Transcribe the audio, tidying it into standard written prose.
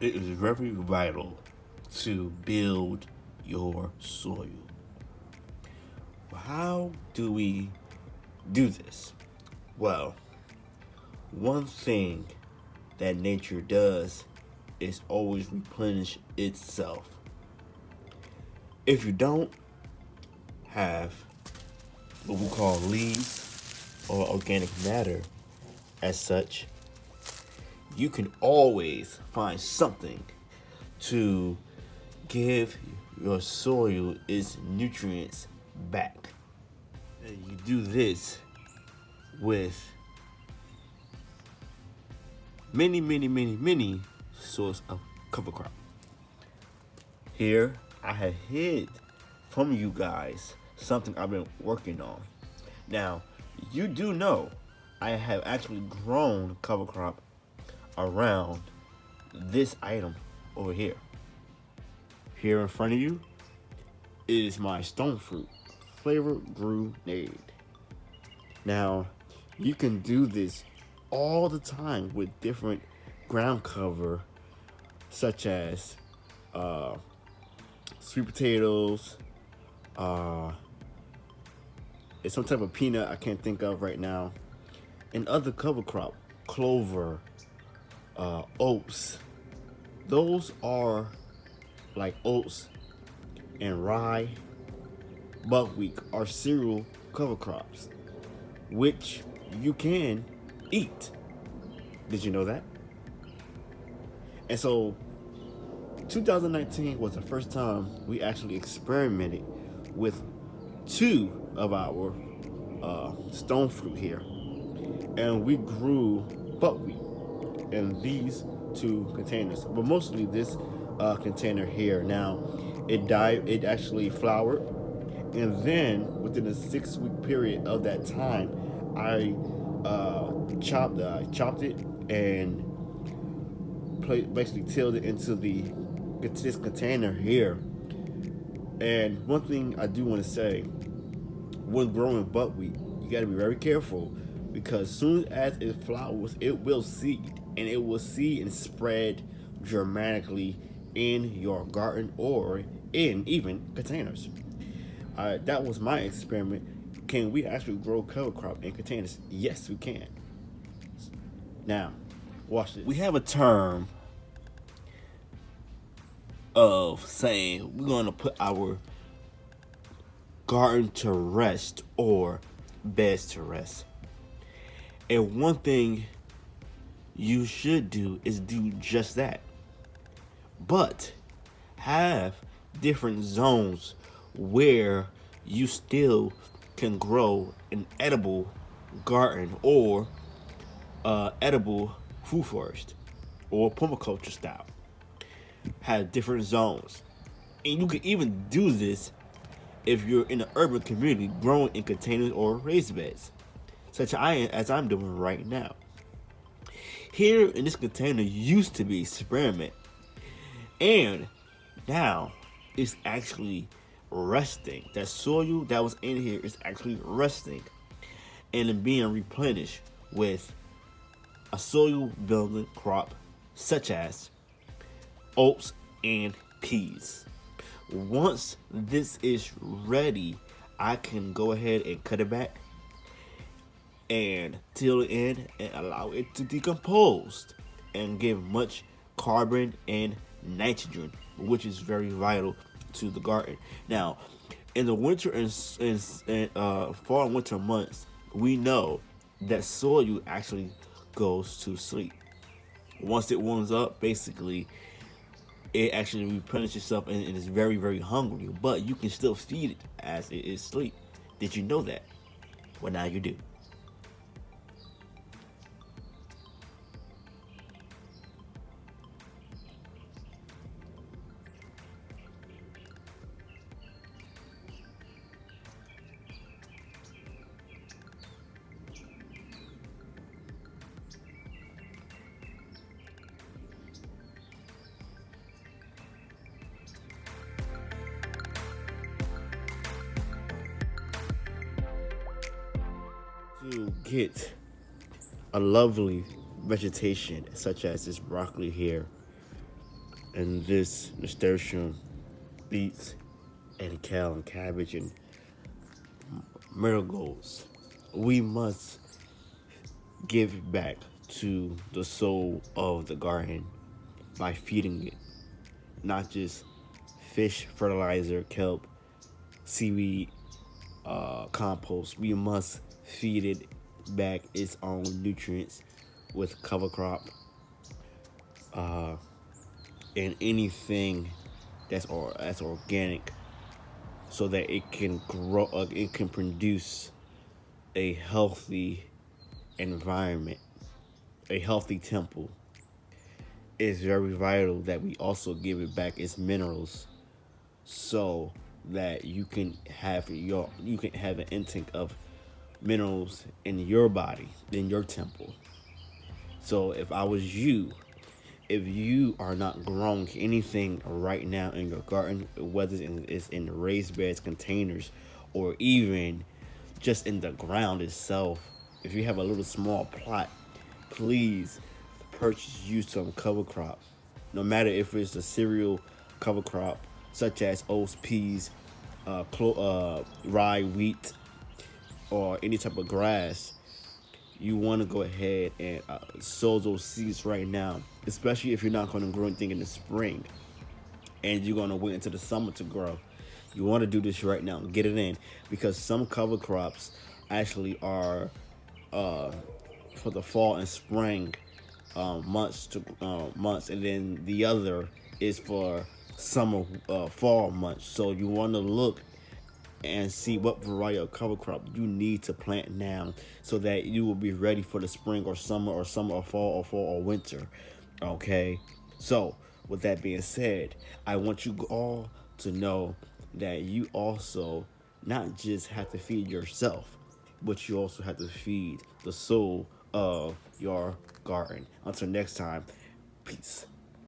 it is very vital to build your soil. How do we do this? Well, one thing that nature does is always replenish itself. If you don't have what we call leaves or organic matter as such, you can always find something to give your soil its nutrients back. And you do this with many sorts of cover crop. Here, I have hid from you guys something I've been working on. Now, you do know I have actually grown cover crop around this item over here. Here in front of you is my stone fruit flavor grenade. Now, you can do this all the time with different ground cover, such as sweet potatoes, it's some type of peanut I can't think of right now, and other cover crop, clover, oats. Those are like oats and rye, buckwheat are cereal cover crops, which you can eat. Did you know that? And so 2019 was the first time we actually experimented with two of our stone fruit here, and we grew buckwheat in these two containers, but mostly this container here. Now, it actually flowered, and then within a 6-week period of that time, I chopped it and basically tilled it into this container here. And one thing I do want to say, when growing buckwheat, you got to be very careful, because soon as it flowers, it will seed, and it will seed and spread dramatically in your garden or in even containers. That was my experiment. Can we actually grow cover crop in containers? Yes, we can. Now, watch this. We have a term of saying we're going to put our garden to rest or beds to rest. And one thing you should do is do just that. But have different zones where you still can grow an edible garden or edible food forest or permaculture style. Have different zones. And you can even do this if you're in an urban community growing in containers or raised beds, such as I'm doing right now. Here in this container used to be spearmint, and now it's actually resting. That soil that was in here is actually resting and being replenished with a soil building crop such as oats and peas. Once this is ready, I can go ahead and cut it back and till it in and allow it to decompose and give much carbon and nitrogen, which is very vital to the garden. Now, in the winter and fall and winter months, we know that soil actually goes to sleep. Once it warms up, basically, it actually replenishes itself and is very hungry. But you can still feed it as it is asleep. Did you know that? Well, now you do. To get a lovely vegetation such as this broccoli here, and this nasturtium, beets, and kale and cabbage and marigolds, we must give back to the soul of the garden by feeding it, not just fish, fertilizer, kelp, seaweed, compost. We must feed it back its own nutrients with cover crop and anything that's organic, so that it can grow. It can produce a healthy environment, a healthy temple. It's very vital that we also give it back its minerals, so that you can have an intake of minerals in your body, in your temple. So if I was you, if you are not growing anything right now in your garden, whether it's in raised beds, containers, or even just in the ground itself, if you have a little small plot, please purchase you some cover crop. No matter if it's a cereal cover crop, such as oats, peas, rye, wheat, or any type of grass, you want to go ahead and sow those seeds right now, especially if you're not going to grow anything in the spring and you're going to wait until the summer to grow. You want to do this right now, get it in, because some cover crops actually are uh, for the fall and spring months, and then the other is for summer fall months. So you want to look and see what variety of cover crop you need to plant now, so that you will be ready for the spring or fall or winter. Okay, so with that being said, I want you all to know that you also not just have to feed yourself, but you also have to feed the soul of your garden. Until next time, peace.